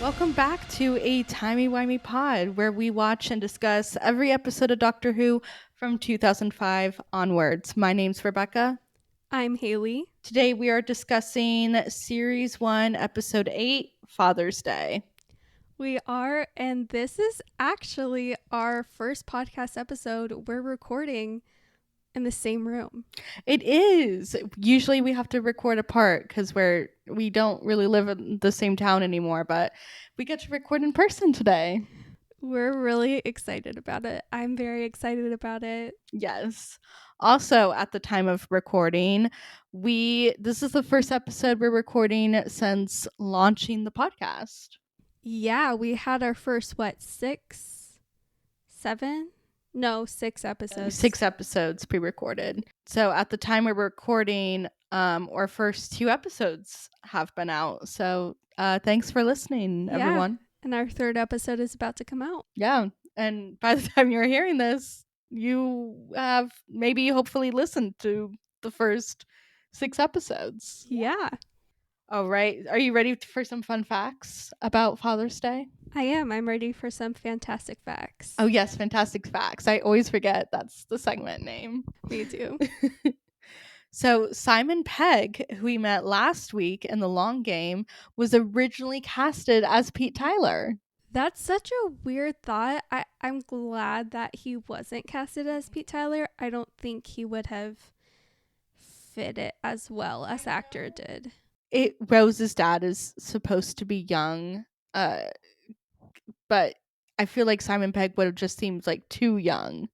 Welcome back to a timey-wimey pod where we watch and discuss every episode of Doctor Who from 2005 onwards. My name's Rebecca. I'm Haley. Today we are discussing Series 1, Episode 8, Father's Day. We are, and this is actually our first podcast episode we're recording in the same room. It is. Usually we have to record apart because we don't really live in the same town anymore, but we get to record in person today. We're really excited about it. I'm very excited about it. Yes. Also, at the time of recording, this is the first episode we're recording since launching the podcast. Yeah, we had our first, 6 episodes. 6 episodes pre-recorded. So at the time we're recording, our first 2 episodes have been out. So thanks for listening, everyone. And our third episode is about to come out. Yeah. And by the time you're hearing this, you have maybe hopefully listened to the first 6 episodes. Yeah. All right. Are you ready for some fun facts about Father's Day? I am. I'm ready for some fantastic facts. Oh, yes. Fantastic facts. I always forget that's the segment name. Me too. So Simon Pegg, who we met last week in the long game, was originally casted as Pete Tyler. That's such a weird thought. I'm glad that he wasn't casted as Pete Tyler. I don't think he would have fit it as well as the actor did. Rose's dad is supposed to be young, but I feel like Simon Pegg would have just seemed like too young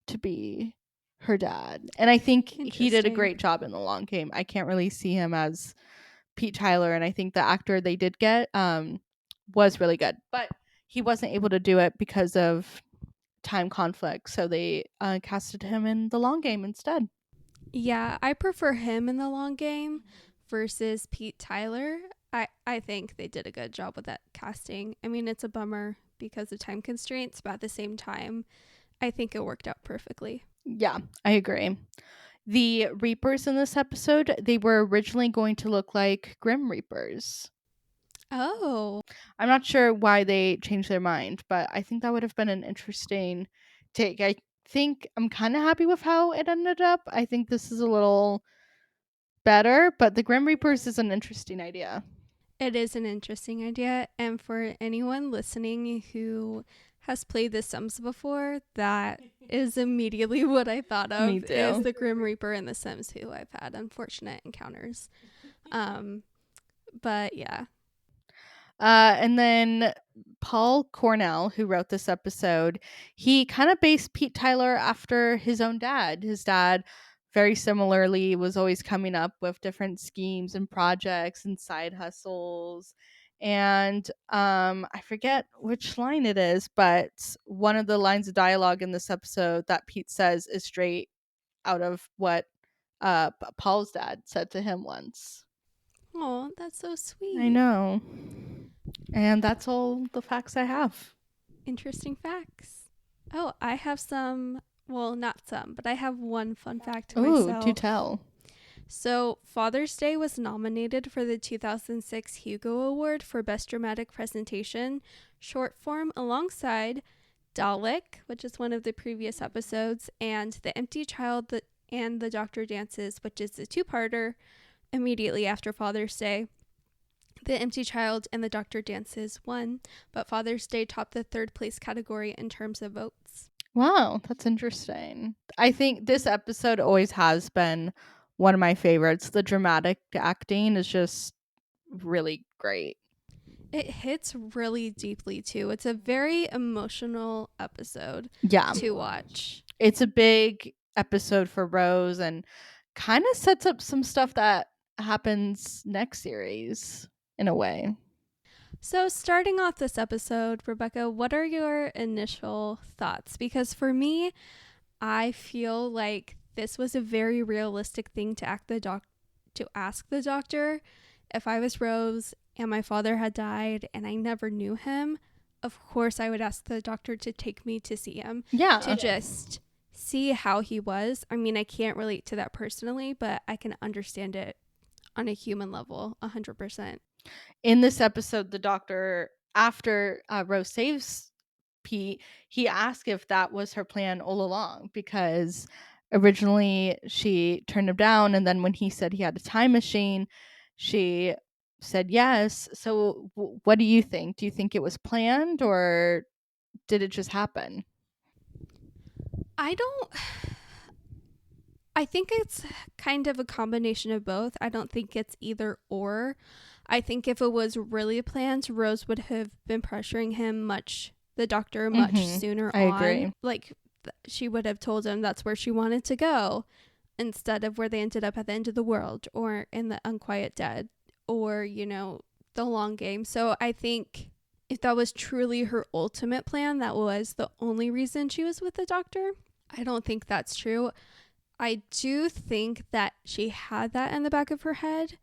to be her dad. And I think he did a great job in the long game. I can't really see him as Pete Tyler, and I think the actor they did get was really good. But he wasn't able to do it because of time conflict, so they casted him in the long game instead. Yeah, I prefer him in the long game versus Pete Tyler. I think they did a good job with that casting. I mean, it's a bummer because of time constraints, but at the same time, I think it worked out perfectly. Yeah, I agree. The Reapers in this episode, they were originally going to look like Grim Reapers. Oh. I'm not sure why they changed their mind, but I think that would have been an interesting take. I think I'm kind of happy with how it ended up. I think this is a little better, but the Grim Reapers is an interesting idea. It is an interesting idea, and for anyone listening who has played The Sims before, that is immediately what I thought of. Me too. Is the Grim Reaper in The Sims who I've had unfortunate encounters. But yeah. And then Paul Cornell, who wrote this episode, he kind of based Pete Tyler after his own dad. His dad, very similarly, was always coming up with different schemes and projects and side hustles. And I forget which line it is, but one of the lines of dialogue in this episode that Pete says is straight out of what Paul's dad said to him once. Oh, that's so sweet. I know. And that's all the facts I have. Interesting facts. Oh, I have some, well, not some, but I have one fun fact myself. Ooh, do tell. So, Father's Day was nominated for the 2006 Hugo Award for Best Dramatic Presentation, short form, alongside Dalek, which is one of the previous episodes, and The Empty Child and The Doctor Dances, which is the two-parter immediately after Father's Day. The Empty Child and The Doctor Dances won, but Father's Day topped the third place category in terms of votes. Wow, that's interesting. I think this episode always has been one of my favorites. The dramatic acting is just really great. It hits really deeply too. It's a very emotional episode to watch. It's a big episode for Rose and kind of sets up some stuff that happens next series in a way. So starting off this episode, Rebecca, what are your initial thoughts? Because for me, I feel like this was a very realistic thing to ask the doctor. If I was Rose and my father had died and I never knew him, of course I would ask the doctor to take me to see him. Yeah. To just see how he was. I mean, I can't relate to that personally, but I can understand it on a human level 100%. In this episode, the doctor after Rose saves Pete, he asked if that was her plan all along, because originally she turned him down, and then when he said he had a time machine, she said yes. So what do you think? Do you think it was planned, or did it just happen? I don't. I think it's kind of a combination of both. I don't think it's either or. I think if it was really planned, Rose would have been pressuring him the doctor much Mhm. sooner I on. agree. Like, she would have told him that's where she wanted to go instead of where they ended up at the end of the world or in the Unquiet Dead or, the long game. So I think if that was truly her ultimate plan, that was the only reason she was with the doctor. I don't think that's true. I do think that she had that in the back of her head,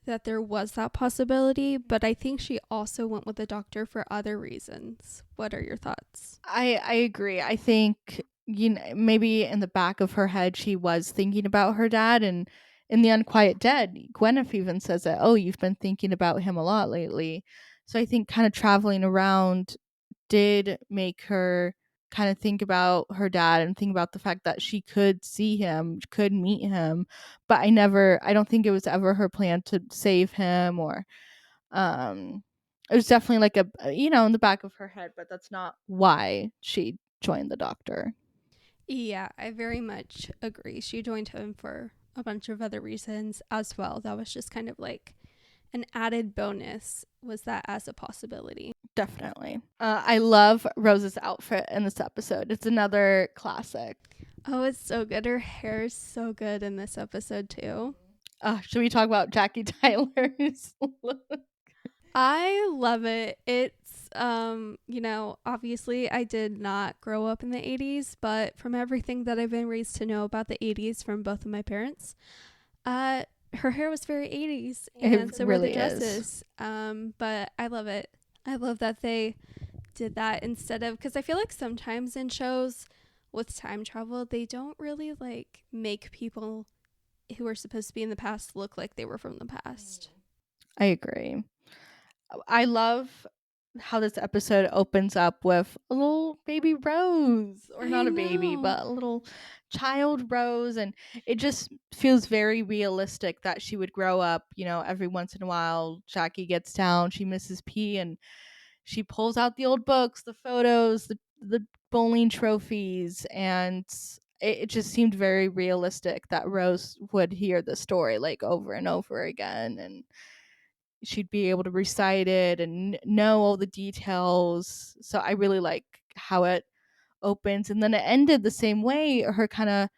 that there was that possibility, but I think she also went with the doctor for other reasons. What are your thoughts? I agree. I think, maybe in the back of her head she was thinking about her dad, and in the Unquiet Dead, Gwyneth even says that, "Oh, you've been thinking about him a lot lately." So I think kind of traveling around did make her kind of think about her dad and think about the fact that she could see him, could meet him, but I don't think it was ever her plan to save him, or um it was definitely like in the back of her head, but that's not why she joined the doctor. Yeah, I very much agree. She joined him for a bunch of other reasons as well. That was just kind of like an added bonus, was that as a possibility. Definitely. I love Rose's outfit in this episode. It's another classic. Oh, it's so good. Her hair is so good in this episode, too. Should we talk about Jackie Tyler's look? I love it. It's obviously I did not grow up in the 80s, but from everything that I've been raised to know about the 80s from both of my parents, her hair was very 80s and It so were the really is. dresses. But I love it. I love that they did that instead of, cuz I feel like sometimes in shows with time travel, they don't really like make people who are supposed to be in the past look like they were from the past. I agree. I love how this episode opens up with a little baby Rose, or I not a baby, know. but a little child Rose. And it just feels very realistic that she would grow up. Every once in a while, Jackie gets down, she misses P, and she pulls out the old books, the photos, the bowling trophies, and it just seemed very realistic that Rose would hear the story like over and over again, and she'd be able to recite it and know all the details. So I really like how it opens, and then it ended the same way, her kind of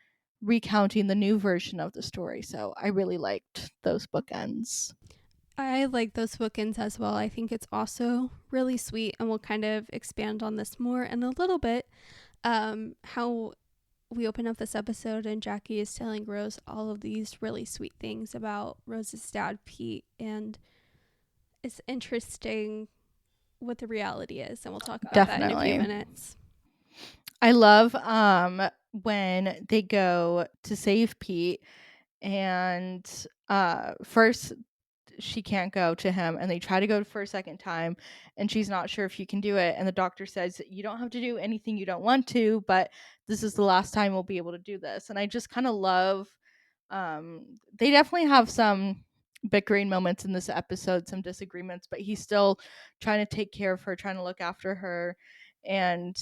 recounting the new version of the story. So I really liked those bookends. I like those bookends as well. I think it's also really sweet, and we'll kind of expand on this more in a little bit. How we open up this episode, and Jackie is telling Rose all of these really sweet things about Rose's dad, Pete, and it's interesting what the reality is, and we'll talk about that in a few Definitely. minutes. I love when they go to save Pete, and first she can't go to him, and they try to go for a second time, and she's not sure if you can do it, and the doctor says you don't have to do anything you don't want to, but this is the last time we'll be able to do this. And I just kind of love, they definitely have some bickering moments in this episode, some disagreements, but he's still trying to take care of her, trying to look after her, and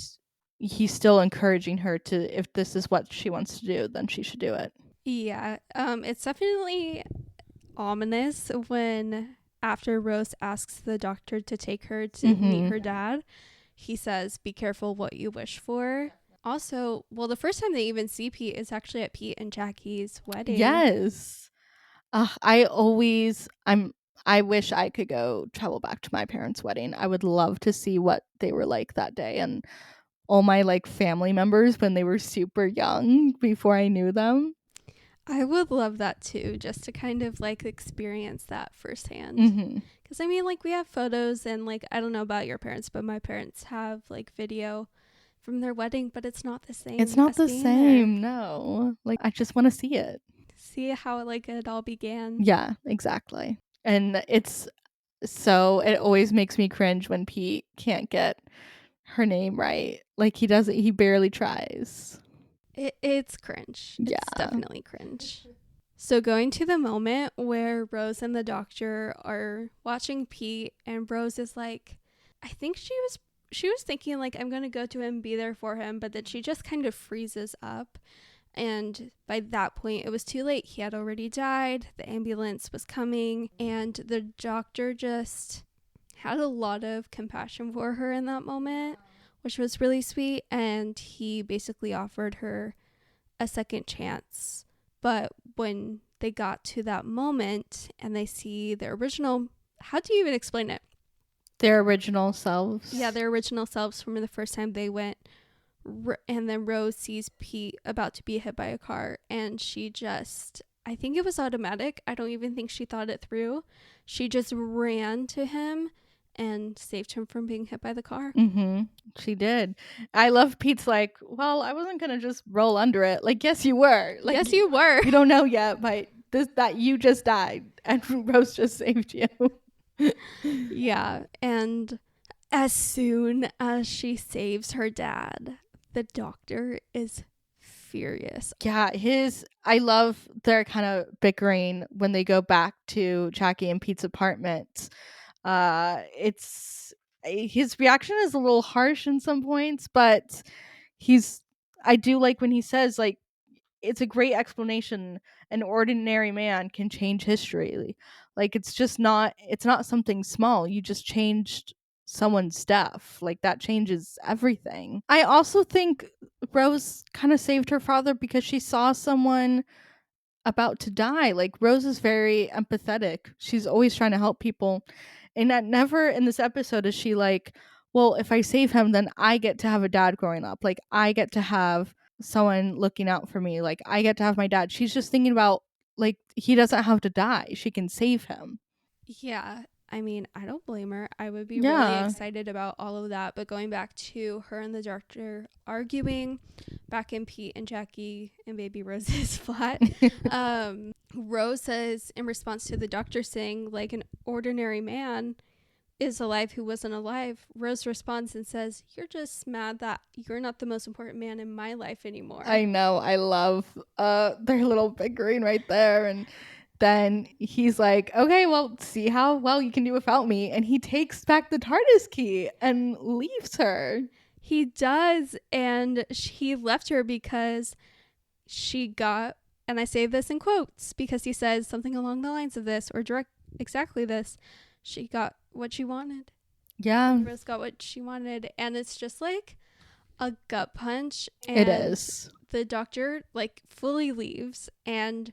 he's still encouraging her to, if this is what she wants to do, then she should do it. Yeah, it's definitely ominous when after Rose asks the doctor to take her to meet Mm-hmm. her dad, he says, "Be careful what you wish for." Also, well, the first time they even see Pete is actually at Pete and Jackie's wedding. Yes. I wish I could go travel back to my parents' wedding. I would love to see what they were like that day, and all my like family members when they were super young before I knew them. I would love that too, just to kind of like experience that firsthand. Mhm. Because I mean, like, we have photos, and like, I don't know about your parents, but my parents have like video from their wedding, but it's not the It's same not as the being there. same, no. Like, I just want to see it. See how like it all began. Yeah, exactly. And it's So it always makes me cringe when Pete can't get her name right. Like he doesn't, he barely tries. It's cringe. It's Yeah. definitely cringe. So going to the moment where Rose and the doctor are watching Pete, and Rose is like, I think she was thinking like, I'm gonna go to him, be there for him, but then she just kind of freezes up. And by that point, it was too late. He had already died. The ambulance was coming, and the doctor just had a lot of compassion for her in that moment, which was really sweet. And he basically offered her a second chance. But when they got to that moment and they see their original, how do you even explain it? Their original selves. Yeah, their original selves from the first time they went. And then Rose sees Pete about to be hit by a car, and she just, I think it was automatic. I don't even think she thought it through. She just ran to him and saved him from being hit by the car. Mm-hmm. She did. I love Pete's like, well, I wasn't gonna just roll under it. Like, yes, you were. Like, Yes, you were. You don't know yet, but that you just died and Rose just saved you. Yeah, and as soon as she saves her dad, the doctor is furious. Yeah, I love their kind of bickering when they go back to Jackie and Pete's apartment. It's his reaction is a little harsh in some points, but he's I do like when he says like it's a great explanation. An ordinary man can change history. Like it's not something small. You just changed someone's stuff. Like that changes everything. I also think Rose kind of saved her father because she saw someone about to die. Like Rose is very empathetic. She's always trying to help people. And that never in this episode is she like, well, if I save him, then I get to have a dad growing up. Like I get to have someone looking out for me. Like I get to have my dad. She's just thinking about like he doesn't have to die. She can save him. Yeah, I mean, I don't blame her. I would be really Yeah. excited about all of that. But going back to her and the doctor arguing back in Pete and Jackie and baby Rose's flat, Rose says in response to the doctor saying, like, an ordinary man is alive who wasn't alive. Rose responds and says, you're just mad that you're not the most important man in my life anymore. I know. I love their little bickering right there. And then he's like, okay, well, see how well you can do without me. And he takes back the TARDIS key and leaves her. He does, and he left her because she got, and I say this in quotes because he says something along the lines of this or direct exactly this. She got what she wanted. Yeah. Rose got what she wanted, and it's just like a gut punch. And it is. The doctor like fully leaves, and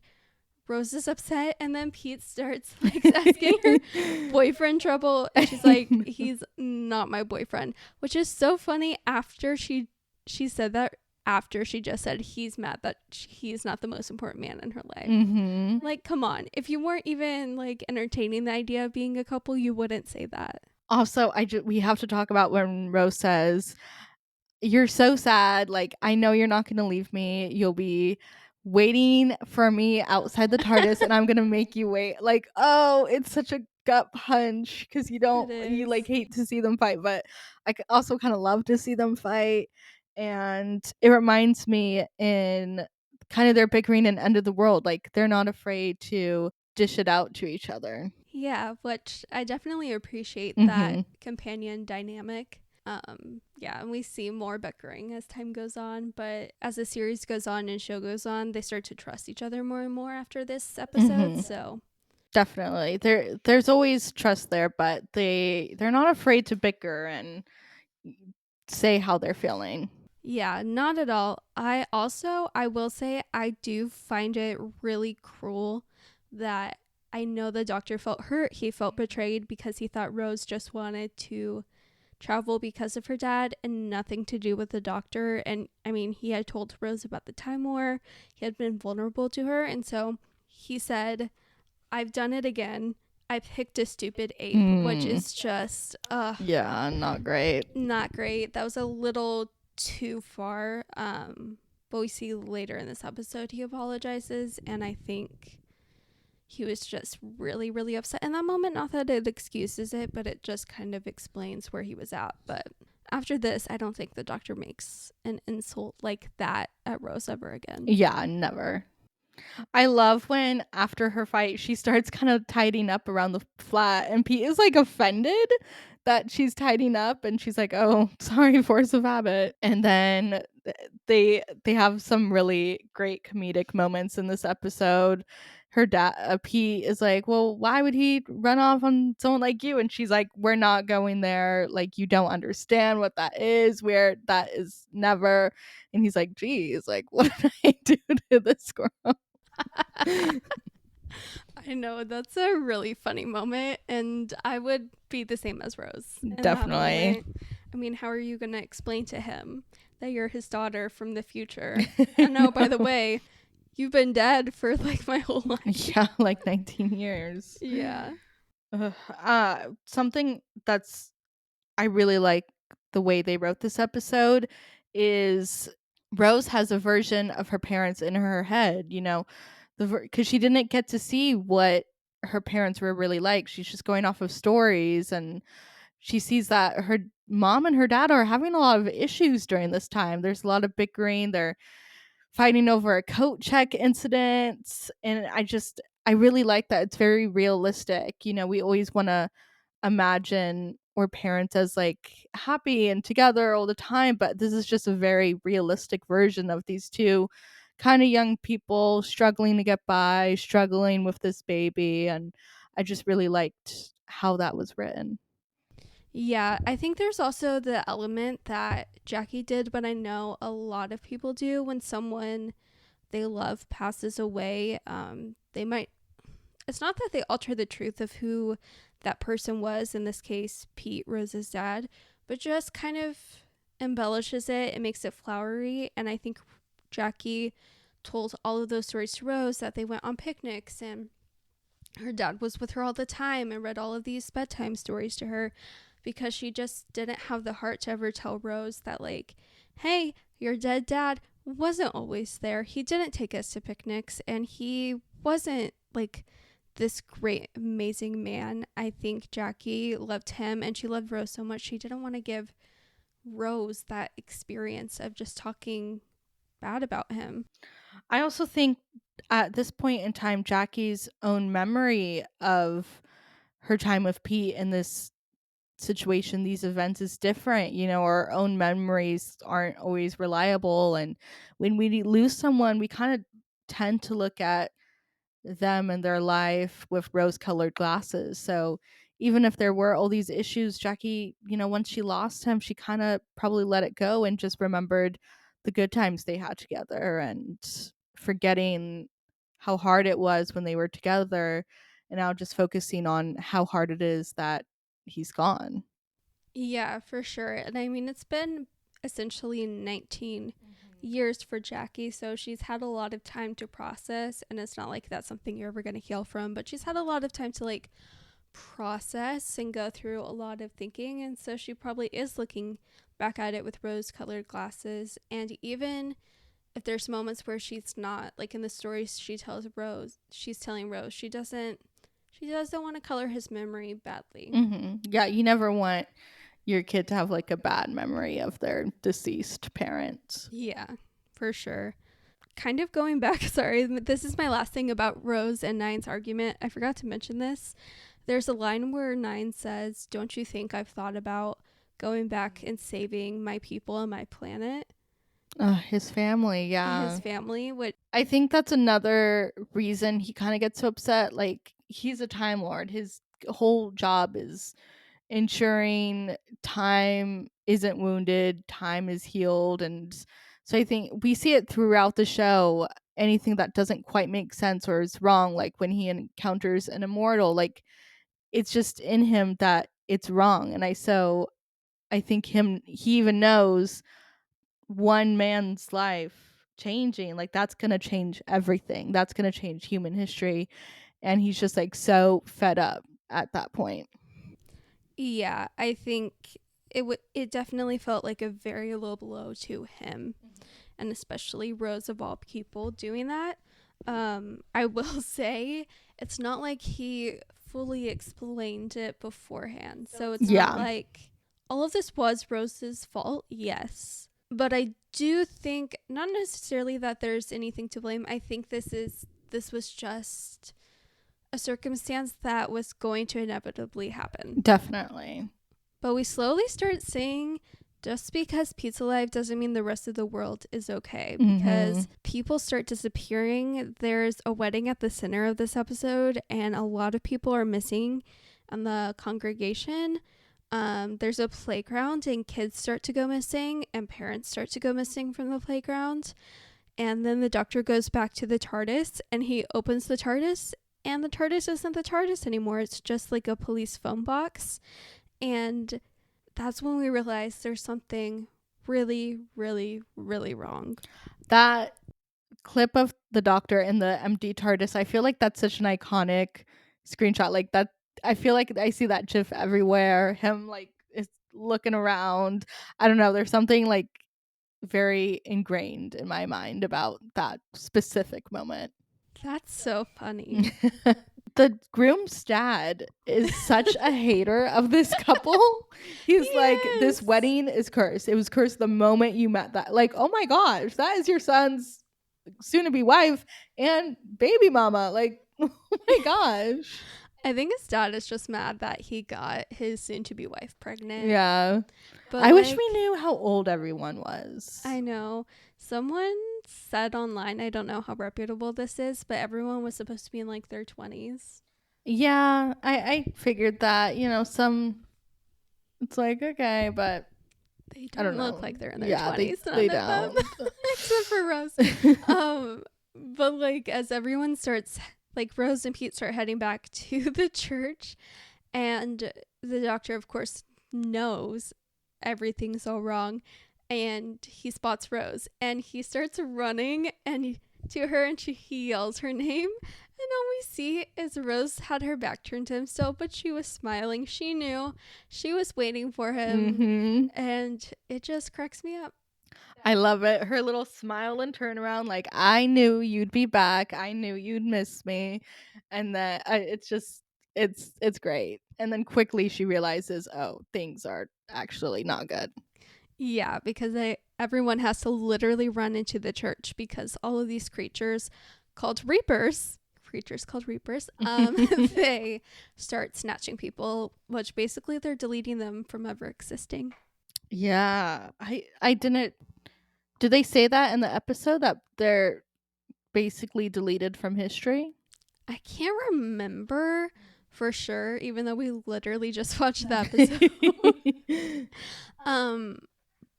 Rose is upset, and then Pete starts like asking her boyfriend trouble, and she's like, he's not my boyfriend, which is so funny after she said that, after she just said he's mad that he's not the most important man in her life. Mm-hmm. Like, come on, if you weren't even like entertaining the idea of being a couple, you wouldn't say that. Also, we have to talk about when Rose says, you're so sad. Like, I know you're not going to leave me. You'll be waiting for me outside the TARDIS and I'm going to make you wait. Like, oh, it's such a gut punch because you like hate to see them fight, but I also kind of love to see them fight. And it reminds me in kind of their bickering and end of the world, like, they're not afraid to dish it out to each other. Yeah, which I definitely appreciate that companion dynamic. Yeah, and we see more bickering as time goes on, but as the series goes on and show goes on, they start to trust each other more and more after this episode. So definitely there's always trust there, but they're not afraid to bicker and say how they're feeling. yeah, not at all. I will say I do find it really cruel that I know the doctor felt hurt. He felt betrayed because he thought Rose just wanted to travel because of her dad and nothing to do with the doctor. And I mean, he had told Rose about the Time War. He had been vulnerable to her. And so he said, I've done it again. I picked a stupid ape, which is just, yeah, not great. Not great. That was a little too far. But we see later in this episode he apologizes, and I think he was just really, really upset in that moment. Not that it excuses it, but it just kind of explains where he was at. But after this, I don't think the doctor makes an insult like that at Rose ever again. Yeah, never. I love when after her fight, she starts kind of tidying up around the flat, and Pete is like offended that she's tidying up, and she's like, "Oh, sorry, force of habit." And then they have some really great comedic moments in this episode. Her dad, Pete, is like, "Well, why would he run off on someone like you?" And she's like, "We're not going there. Like, you don't understand what that is. Where that is never." And he's like, "Geez, like, what did I do to this girl?" I know, that's a really funny moment, and I would be the same as Rose in that Definitely. moment. I mean, how are you going to explain to him that you're his daughter from the future? And no, by the way, you've been dead for like my whole life. Yeah, like 19 years. Yeah. Ugh. Something that's I really like the way they wrote this episode is Rose has a version of her parents in her head, you know, because she didn't get to see what her parents were really like. She's just going off of stories, and she sees that her mom and her dad are having a lot of issues during this time. There's a lot of bickering. They're fighting over a coat check incident, and I really like that. It's very realistic. You know, we always want to imagine or parents as like happy and together all the time, but this is just a very realistic version of these two kind of young people struggling to get by, struggling with this baby. And I just really liked how that was written. Yeah, I think there's also the element that Jackie did, but I know a lot of people do when someone they love passes away. They might, it's not that they alter the truth of who that person was, in this case, Pete, Rose's dad, but just kind of embellishes it and makes it flowery. And I think Jackie told all of those stories to Rose, that they went on picnics and her dad was with her all the time and read all of these bedtime stories to her, because she just didn't have the heart to ever tell Rose that, like, hey, your dead dad wasn't always there. He didn't take us to picnics, and he wasn't like this great, amazing man. I think Jackie loved him, and she loved Rose so much she didn't want to give Rose that experience of just talking bad about him. I also think at this point in time, Jackie's own memory of her time with Pete in this situation, these events, is different. You know, our own memories aren't always reliable. And when we lose someone, we kind of tend to look at them and their life with rose colored glasses. So even if there were all these issues, Jackie, you know, once she lost him, she kind of probably let it go and just remembered the good times they had together, and forgetting how hard it was when they were together, and now just focusing on how hard it is that he's gone. Yeah, for sure. And I mean, it's been essentially 19 years for Jackie, so she's had a lot of time to process. And it's not like that's something you're ever going to heal from, but she's had a lot of time to like process and go through a lot of thinking. And so she probably is looking back at it with rose colored glasses. And even if there's moments where she's not, like in the stories she tells Rose, she's telling Rose, she doesn't want to color his memory badly. Yeah, you never want your kid to have like a bad memory of their deceased parents. Yeah, for sure. Kind of going back, sorry, this is my last thing about Rose and Nine's argument. I forgot to mention this. There's a line where Nine says, "Don't you think I've thought about going back and saving my people and my planet?" His family, His yeah. family, which, I think that's another reason he kind of gets so upset. Like, he's a time lord. His whole job is ensuring time isn't wounded, time is healed. And so I think we see it throughout the show. Anything that doesn't quite make sense or is wrong, like when he encounters an immortal, like it's just in him that it's wrong. And I think he even knows one man's life changing, like that's going to change everything. That's going to change human history. And he's just like so fed up at that point. yeah, I think it definitely felt like a very low blow to him, and especially Rose of all people doing that. I will say it's not like he fully explained it beforehand. So it's not Yeah, like all of this was Rose's fault, yes. But I do think not necessarily that there's anything to blame. I think this was just a circumstance that was going to inevitably happen. definitely. But we slowly start seeing just because pizza life doesn't mean the rest of the world is okay, Mm-hmm. because people start disappearing. There's a wedding at the center of this episode, and a lot of people are missing in the congregation. There's a playground, and kids start to go missing, and parents start to go missing from the playground. And then the doctor goes back to the TARDIS, and he opens the TARDIS, and the TARDIS isn't the TARDIS anymore. It's just like a police phone box. And that's when we realize there's something really, really, really wrong. That clip of the doctor in the empty TARDIS, I feel like that's such an iconic screenshot. Like that, I feel like I see that GIF everywhere. Him like is looking around. I don't know. There's something like very ingrained in my mind about that specific moment. That's so funny. The groom's dad is such a hater of this couple. He's like, this Yes. wedding is cursed. It was cursed the moment you met that. Like, oh my gosh, that is your son's soon to be wife and baby mama. Like, oh my gosh. I think his dad is just mad that he got his soon to be wife pregnant. Yeah. But I wish like, we knew how old everyone was. I know someone said online, I don't know how reputable this is, but everyone was supposed to be in like their 20s. Yeah, I figured that, some it's like okay, but They I don't don't look know. like they're in their Yeah, 20s, they none of them, don't. except for Rose. But like as everyone starts, like Rose and Pete start heading back to the church, and the doctor of course knows everything's all wrong, and he spots Rose and he starts running and to her, and he yells her name, and all we see is Rose had her back turned to him still, but she was smiling. She knew, she was waiting for him, Mhm. and it just cracks me up. I love it. Her little smile and turnaround, like I knew you'd be back. I knew you'd miss me, and that it's just it's great. And then quickly she realizes, oh, things are actually not good. Yeah, because everyone has to literally run into the church because all of these called reapers creatures called reapers, they start snatching people, which basically they're deleting them from ever existing. Yeah, I didn't. Did they say that in the episode that they're basically deleted from history? I can't remember for sure, even though we literally just watched the episode. um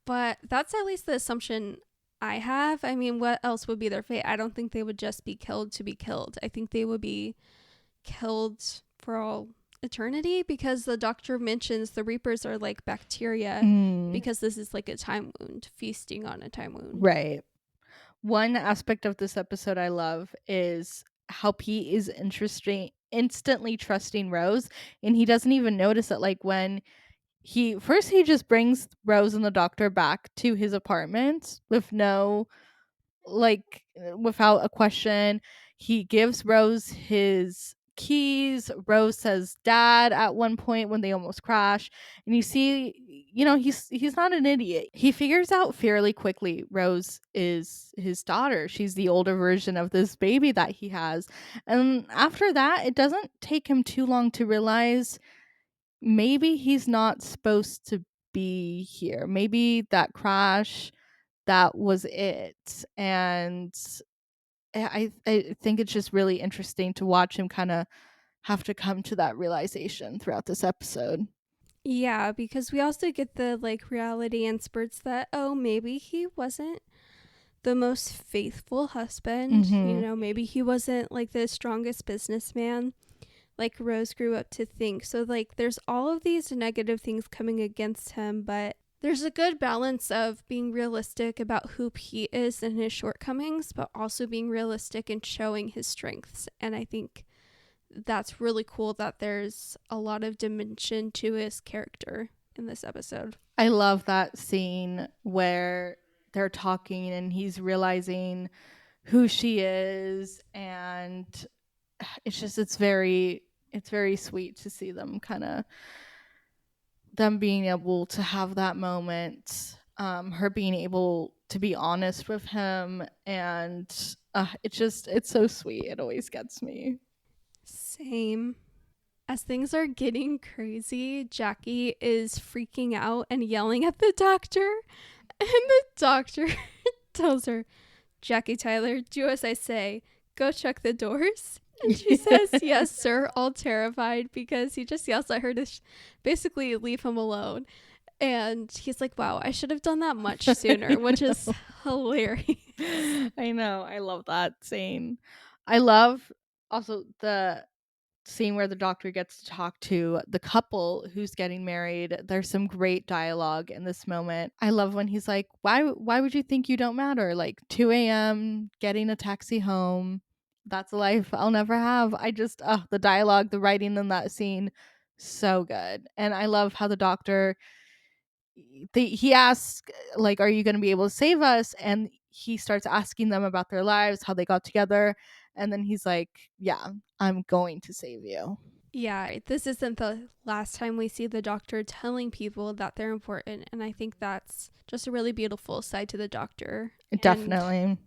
but that's at least the assumption I have. I mean, what else would be their fate? I don't think they would just be killed to be killed. I think they would be killed for all eternity, because the doctor mentions the reapers are like bacteria, Mm, because this is like a time wound, feasting on a time wound. right. One aspect of this episode I love is how Pete is instantly trusting Rose, and he doesn't even notice it. Like when he just brings Rose and the doctor back to his apartment with no without a question. He gives Rose his keys. Rose says dad at one point when they almost crash. And you see, he's not an idiot. He figures out fairly quickly Rose is his daughter. She's the older version of this baby that he has. And after that, it doesn't take him too long to realize maybe he's not supposed to be here. Maybe that crash, that was it. And I think it's just really interesting to watch him kind of have to come to that realization throughout this episode. Yeah, because we also get the like reality in spurts that, oh, maybe he wasn't the most faithful husband. Mm-hmm. Maybe he wasn't like the strongest businessman like Rose grew up to think. So like there's all of these negative things coming against him, but there's a good balance of being realistic about who Pete is and his shortcomings, but also being realistic and showing his strengths. And I think that's really cool that there's a lot of dimension to his character in this episode. I love that scene where they're talking and he's realizing who she is, and it's very sweet to see them kind of them being able to have that moment, her being able to be honest with him, and it's so sweet. It always gets me. Same. As things are getting crazy, Jackie is freaking out and yelling at the doctor. And the doctor tells her, Jackie Tyler, do as I say. Go check the doors. And she says, yes, sir, all terrified because he just yells at her to basically leave him alone. And he's like, wow, I should have done that much sooner, which is hilarious. I know. I love that scene. I love also the scene where the doctor gets to talk to the couple who's getting married. There's some great dialogue in this moment. I love when he's like, why would you think you don't matter? Like 2 a.m. getting a taxi home. That's a life I'll never have. The dialogue, the writing in that scene, so good. And I love how the doctor he asks, like, are you going to be able to save us? And he starts asking them about their lives, how they got together, and then he's like, yeah, I'm going to save you. Yeah, this isn't the last time we see the doctor telling people that they're important. And I think that's just a really beautiful side to the doctor. Definitely. And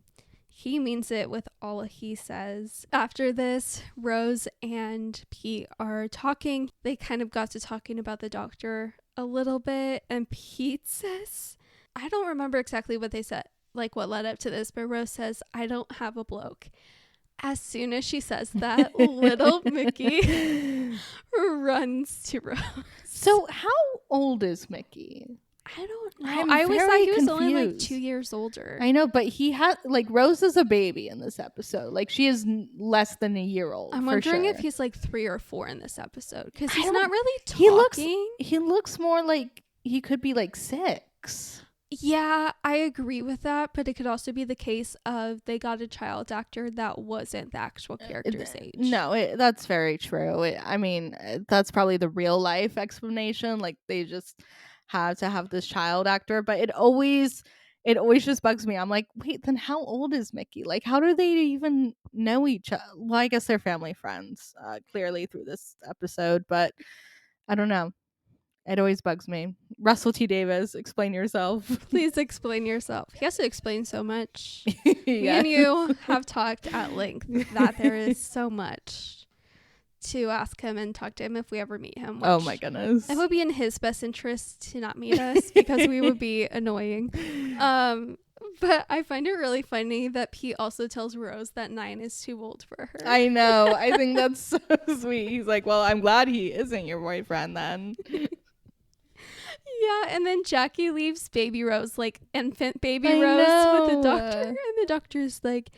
he means it with all he says. After this, Rose and Pete are talking. They kind of got to talking about the doctor a little bit. And Pete says, I don't remember exactly what they said, like what led up to this, but Rose says, I don't have a bloke. As soon as she says that, little Mickey runs to Rose. So how old is Mickey? I don't know. I'm I always thought very he was only like confused. 2 years older. I know, but he had like Rose is a baby in this episode. Like she is less than a year old. I'm for wondering sure. if he's like 3 or 4 in this episode because I he's don't- not really talking. He looks more like he could be like 6. Yeah, I agree with that, but it could also be the case of they got a child actor that wasn't the actual character's age. No, that's very true. I mean, that's probably the real life explanation. Like they just have to have this child actor, but it always just bugs me. I'm like, wait, then how old is Mickey? Like, how do they even know each other? Well, I guess they're family friends, clearly through this episode, but I don't know. It always bugs me. Russell T Davis, explain yourself. Please explain yourself. He has to explain so much. Yes. Me and you have talked at length that there is so much to ask him and talk to him if we ever meet him. Oh my goodness. It would be in his best interest to not meet us because we would be annoying. But I find it really funny that Pete also tells Rose that 9 is too old for her. I know. I think that's so sweet. He's like, well, I'm glad he isn't your boyfriend then. Yeah, and then Jackie leaves baby Rose, like infant baby I Rose, know. with the doctor. And the doctor's like,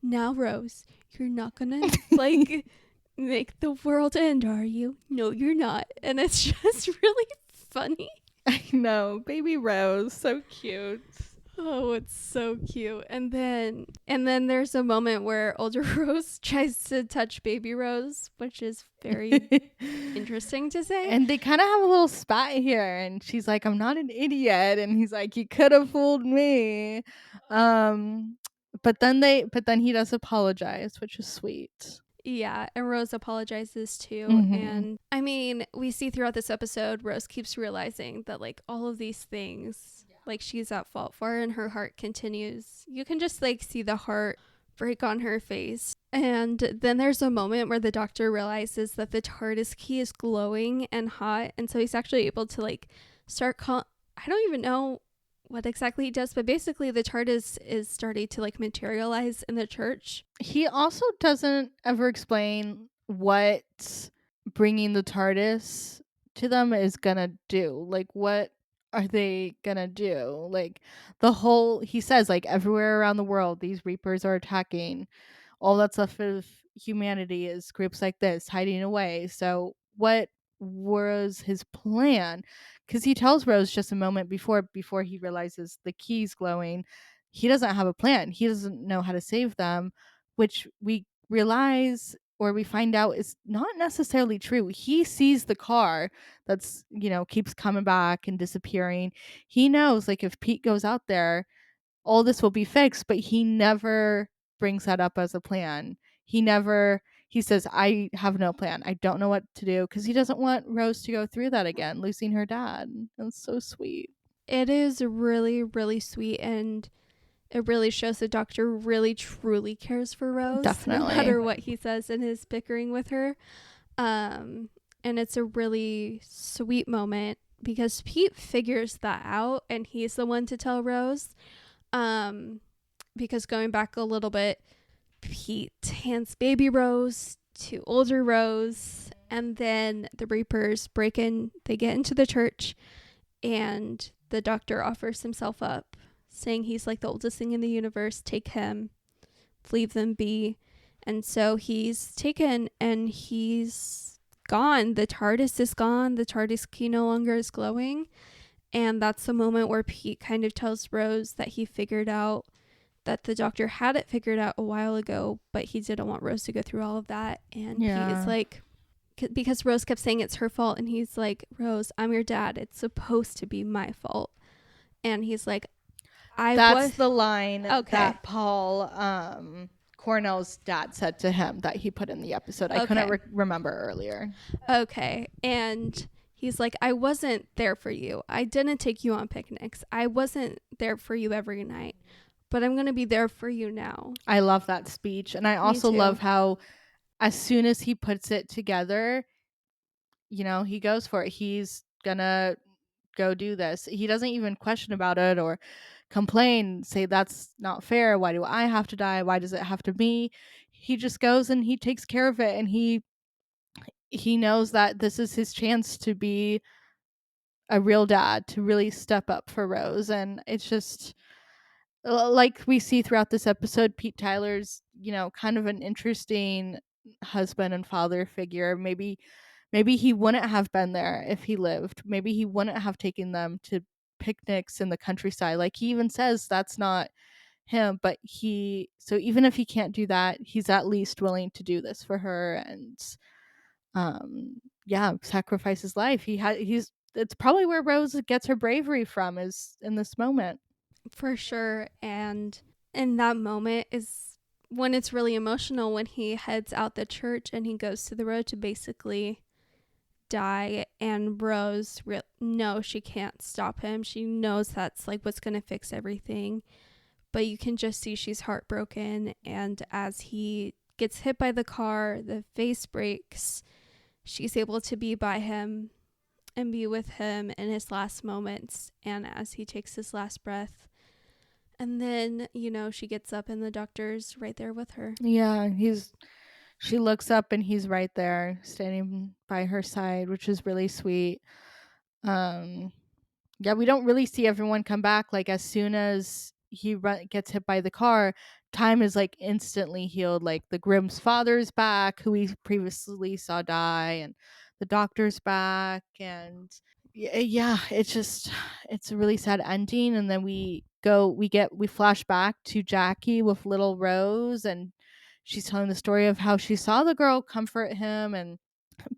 now, Rose, you're not gonna, like, make the world end, are you? No, you're not. And it's just really funny. I know. Baby Rose. So cute. Oh, it's so cute. And then there's a moment where older Rose tries to touch baby Rose, which is very interesting to say. And they kind of have a little spat here, and she's like, I'm not an idiot, and he's like, you could have fooled me. But then he does apologize, which is sweet. Yeah, and Rose apologizes too. Mhm. And I mean, we see throughout this episode, Rose keeps realizing that like all of these things, like she's at fault for, and her heart continues. You can just like see the heart break on her face. And then there's a moment where the doctor realizes that the TARDIS key is glowing and hot, and so he's actually able to like start I don't even know what exactly he does, but basically the TARDIS is starting to like materialize in the church. He also doesn't ever explain what bringing the TARDIS to them is gonna do. Like, what are they gonna do? Like, he says, like, everywhere around the world, these Reapers are attacking. All that stuff of humanity is groups like this hiding away. So, what was his plan? Because he tells Rose just a moment before he realizes the key's glowing, he doesn't have a plan. He doesn't know how to save them, which we realize or we find out is not necessarily true. He sees the car that's, keeps coming back and disappearing. He knows, like, if Pete goes out there, all this will be fixed, but he never brings that up as a plan. He says, I have no plan. I don't know what to do, because he doesn't want Rose to go through that again, losing her dad. That's so sweet. It is really, really sweet, and it really shows the doctor really truly cares for Rose, no Definitely. matter what he says in his bickering with her. And it's a really sweet moment because Pete figures that out, and he's the one to tell Rose. Because going back a little bit, Pete hands baby Rose to older Rose, and then the Reapers break in. They get into the church, and the doctor offers himself up, saying he's like the oldest thing in the universe. Take him, leave them be. And so he's taken, and he's gone. The TARDIS is gone. The TARDIS key no longer is glowing. And that's the moment where Pete kind of tells Rose that he figured out that the doctor had it figured out a while ago, but he didn't want Rose to go through all of that. And he is like, because Rose kept saying it's her fault, and he's like, Rose, I'm your dad. It's supposed to be my fault. And he's like, That's the line Okay. that Paul Cornell's dad said to him that he put in the episode. I couldn't remember earlier. Okay. And he's like, I wasn't there for you. I didn't take you on picnics. I wasn't there for you every night, but I'm going to be there for you now. I love that speech. And I also love how as soon as he puts it together, you know, he goes for it. He's going to go do this. He doesn't even question about it or complain, say that's not fair. Why do I have to die? Why does it have to be? He just goes and he takes care of it, and he knows that this is his chance to be a real dad, to really step up for Rose. And it's just like we see throughout this episode, Pete Tyler's, you know, kind of an interesting husband and father figure. Maybe he wouldn't have been there if he lived. Maybe he wouldn't have taken them to picnics in the countryside. Like, he even says that's not him, but so even if he can't do that, he's at least willing to do this for her, and sacrifice his life. It's probably where Rose gets her bravery from, is in this moment. For sure. And in that moment is when it's really emotional, when he heads out the church and he goes to the road to basically die, and Rose knows she can't stop him. She knows that's like what's going to fix everything, but you can just see she's heartbroken. And as he gets hit by the car, the face breaks, she's able to be by him and be with him in his last moments, and as he takes his last breath. And then, you know, she gets up and the doctor's right there with her. Yeah, she looks up and he's right there standing by her side, which is really sweet. We don't really see everyone come back. Like, as soon as he gets hit by the car, time is like instantly healed. Like, the Grimm's father's back, who we previously saw die, and the doctor's back, and it's a really sad ending. And then we flash back to Jackie with little Rose, and she's telling the story of how she saw the girl comfort him. And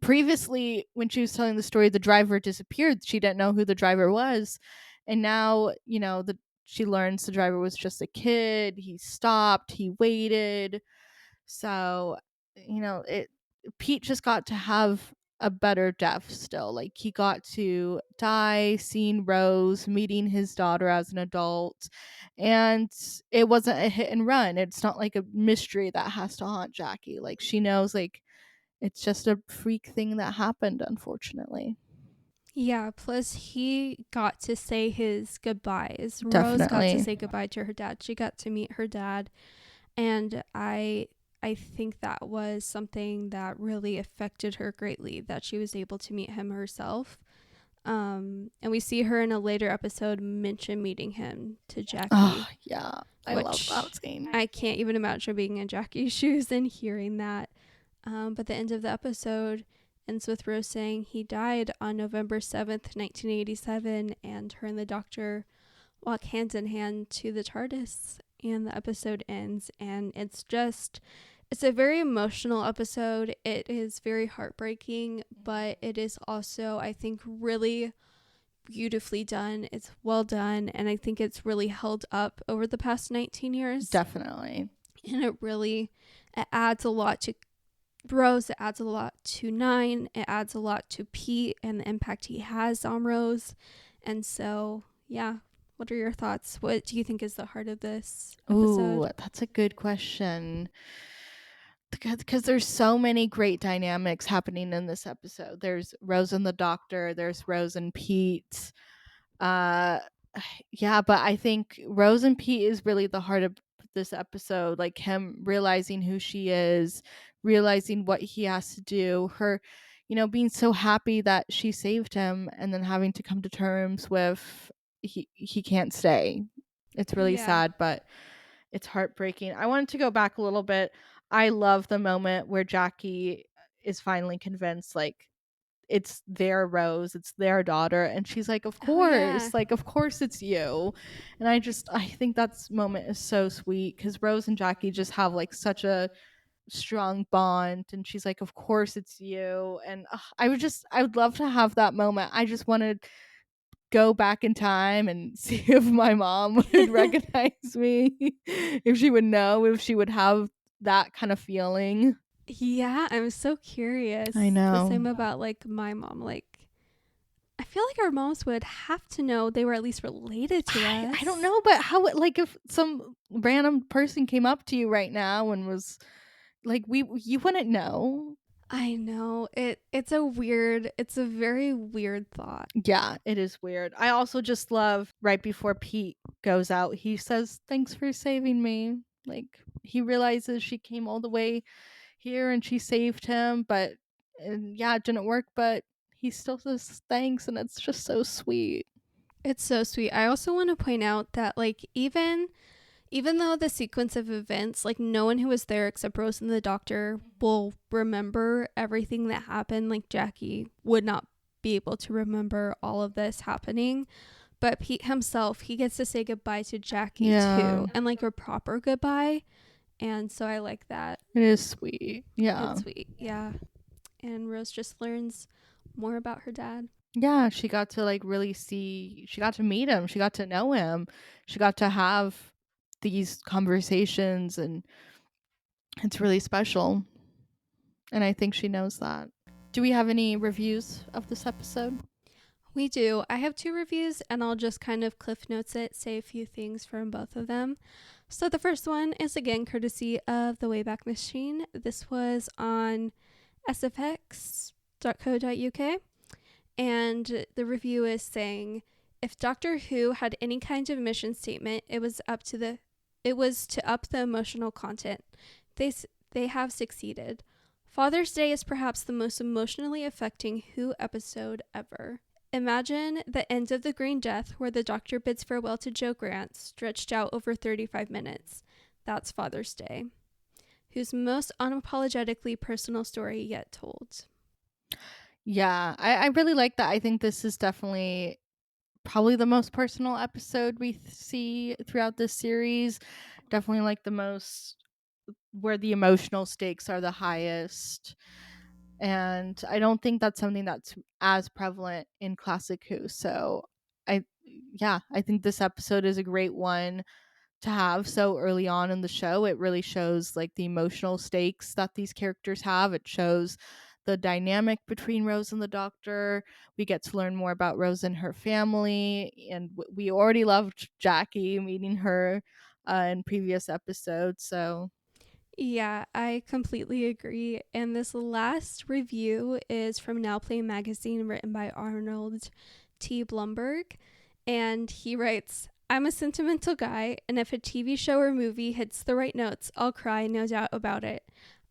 previously, when she was telling the story, the driver disappeared. She didn't know who the driver was, and now, you know, she learns the driver was just a kid. He stopped, he waited. So, you know, Pete just got to have a better death still. Like, he got to die seeing Rose, meeting his daughter as an adult, and it wasn't a hit and run. It's not like a mystery that has to haunt Jackie. Like, she knows, like, it's just a freak thing that happened, unfortunately. Yeah, plus he got to say his goodbyes. Definitely. Rose got to say goodbye to her dad. She got to meet her dad, and I think that was something that really affected her greatly, that she was able to meet him herself. And we see her in a later episode mention meeting him to Jackie. Oh, yeah. I love that scene. I can't even imagine being in Jackie's shoes and hearing that. But the end of the episode ends with Rose saying he died on November 7th, 1987, and her and the doctor walk hand in hand to the TARDIS, and the episode ends. And it's a very emotional episode. It is very heartbreaking, but it is also, I think, really beautifully done. It's well done, and I think it's really held up over the past 19 years. Definitely. and it adds a lot to Rose, it adds a lot to Nine, it adds a lot to Pete and the impact he has on Rose. And so, yeah, what are your thoughts? What do you think is the heart of this Ooh, episode? that's a good question. Because there's so many great dynamics happening in this episode. There's Rose and the doctor, there's Rose and Pete. Uh yeah, but I think Rose and Pete is really the heart of this episode, like him realizing who she is, realizing what he has to do, her being so happy that she saved him and then having to come to terms with he can't stay. It's really Yeah. sad, but it's heartbreaking. I wanted to go back a little bit. I love the moment where Jackie is finally convinced, like, it's their Rose, it's their daughter, and she's like, Oh, yeah. of course it's you. And I think that's moment is so sweet because Rose and Jackie just have like such a strong bond, and she's like, of course it's you. And I would love to have that moment. I just want to go back in time and see if my mom would recognize me, if she would know, if she would have that kind of feeling. Yeah, I'm so I curious. The know. same about like my mom. Like, I feel like our moms would have to know they were at least related to I don't us. know, but how like if some random person came up to you right now and was like, we you wouldn't know. I know. It's a very weird thought. Yeah, it is weird. I also just love right before Pete goes out, he says, "Thanks for saving me." Like he realizes she came all the way here and she saved him, but and yeah, it didn't work, but he still says thanks, and it's just so sweet. It's so sweet. I also want to point out that like even though the sequence of events, like no one who was there except Rose and the doctor will remember everything that happened, like Jackie would not be able to remember all of this happening. But Pete himself, he gets to say goodbye to Jackie Yeah, too, and like a proper goodbye. And so I like that. it is sweet. Yeah. It's sweet. Yeah. And Rose just learns more about her dad. Yeah, she got to like really she got to meet him, she got to know him, she got to have these conversations, and it's really special. And I think she knows that. Do we have any reviews of this episode? We do. I have two reviews, and I'll just kind of cliff notes it, say a few things from both of them. So the first one is again courtesy of the Wayback Machine. This was on sfx.co.uk, and the review is saying, if Doctor Who had any kind of mission statement, it was to up the emotional content. They have succeeded. Father's Day is perhaps the most emotionally affecting Who episode ever. Imagine the end of the Green Death where the Doctor bids farewell to Jo Grant, stretched out over 35 minutes. That's Father's Day. Whose most unapologetically personal story yet told. Yeah, I really like that. I think this is definitely probably the most personal episode we see throughout this series. Definitely like the most where the emotional stakes are the highest. And I don't think that's something that's as prevalent in classic Who. So I think this episode is a great one to have so early on in the show. It really shows like the emotional stakes that these characters have. It shows the dynamic between Rose and the doctor. We get to learn more about Rose and her family, and we already loved Jackie, meeting her in previous episodes. So Yeah, I completely agree. And this last review is from Now Play Magazine, written by Arnold T. Blumberg. And he writes, I'm a sentimental guy, and if a TV show or movie hits the right notes, I'll cry, no doubt about it.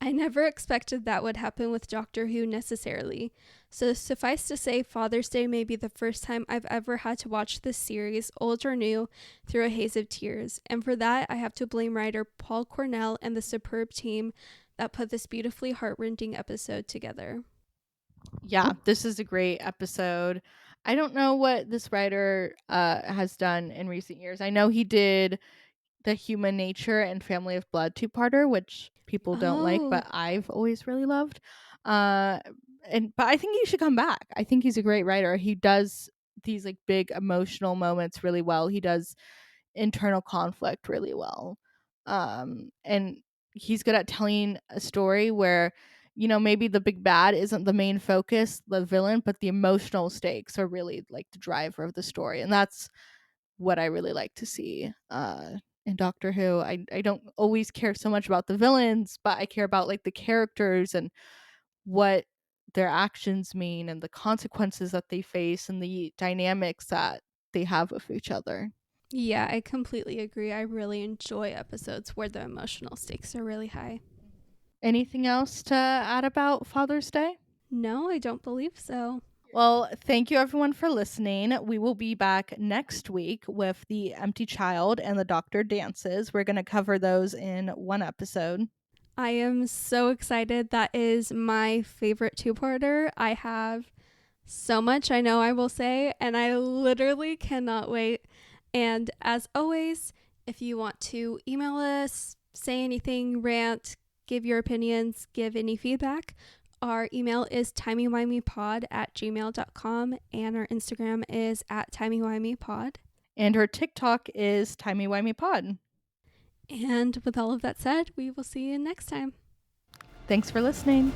I never expected that would happen with Doctor Who necessarily. So suffice to say, Father's Day may be the first time I've ever had to watch this series, old or new, through a haze of tears. And for that, I have to blame writer Paul Cornell and the superb team that put this beautifully heart-rending episode together. yeah, this is a great episode. I don't know what this writer has done in recent years. I know he did the Human Nature and Family of Blood two-parter, which people don't like, Oh, but I've always really loved. Uh, but I think he should come back. I think he's a great writer. He does these like big emotional moments really well. He does internal conflict really well. And he's good at telling a story where, maybe the big bad isn't the main focus, the villain, but the emotional stakes are really like the driver of the story. And that's what I really like to see in Doctor Who. I don't always care so much about the villains, but I care about like the characters and what their actions mean and the consequences that they face and the dynamics that they have with each other. Yeah, I completely agree. I really enjoy episodes where the emotional stakes are really high. Anything else to add about Father's Day? No, I don't believe so. Well, thank you everyone for listening. We will be back next week with The Empty Child and The Doctor Dances. We're going to cover those in one episode. I am so excited. That is my favorite two-parter. I have so much I know I will say, and I literally cannot wait. And as always, if you want to email us, say anything, rant, give your opinions, give any feedback, our email is timeywimeypod@gmail.com, and our Instagram is @timeywimeypod. And her TikTok is timey-wimey-pod. And with all of that said, we will see you next time. Thanks for listening.